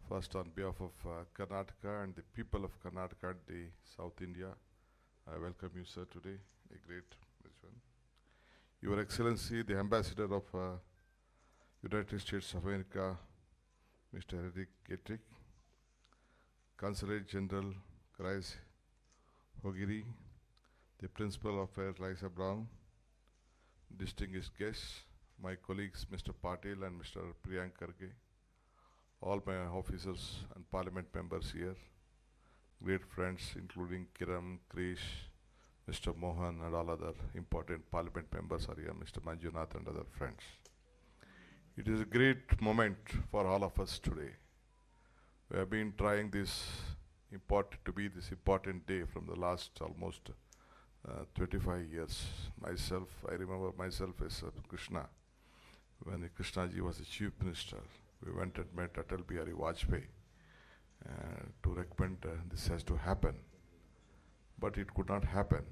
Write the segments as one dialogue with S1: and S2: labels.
S1: First, on behalf of Karnataka and the people of Karnataka and the South India, I welcome you, sir, today. A great mission. Your Excellency, the Ambassador of United States of America, Mr. Eric Gettrick, Consulate General Chris Hogiri, the Principal of Affairs Lisa Brown, distinguished guests, my colleagues Mr. Patel and Mr. Priyank Karge, all my officers and parliament members here, great friends including Kiran, Krish, Mr. Mohan and all other important parliament members are here, Mr. Manjunath and other friends. It is a great moment for all of us today. We have been trying this important day from the last almost 25 years. I remember myself as Krishna, when Krishnaji was the chief minister. We went and met Atal Bihari Vajpayee to recommend this has to happen. But it could not happen.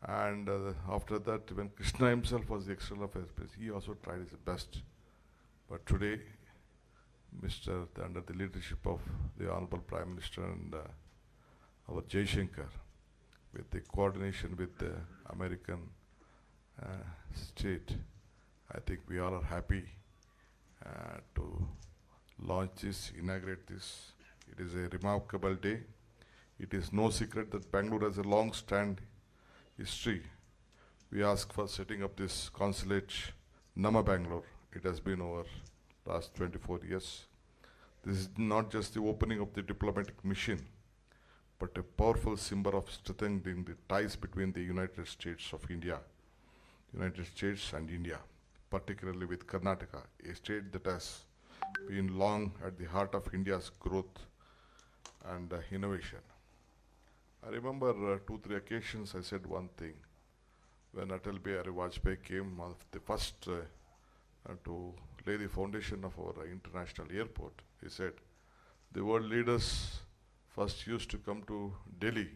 S1: And after that, when Krishna himself was the external affairs minister, he also tried his best. But today, under the leadership of the Honorable Prime Minister and our Jaishankar, with the coordination with the American state, I think we all are happy to launch this, inaugurate this. It is a remarkable day. It is no secret that Bangalore has a long-standing history. We ask for setting up this consulate, Nama Bangalore. It has been over last 24 years. This is not just the opening of the diplomatic mission, but a powerful symbol of strengthening the ties between the United States and India, particularly with Karnataka, a state that has been long at the heart of India's growth and innovation. I remember 2-3 occasions I said one thing. When Atal Bihari Vajpayee came, the first to lay the foundation of our international airport, he said, the world leaders first used to come to Delhi,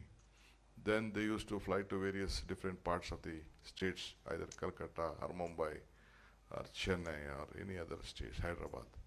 S1: then they used to fly to various different parts of the states, either Calcutta or Mumbai or Chennai or any other states, Hyderabad.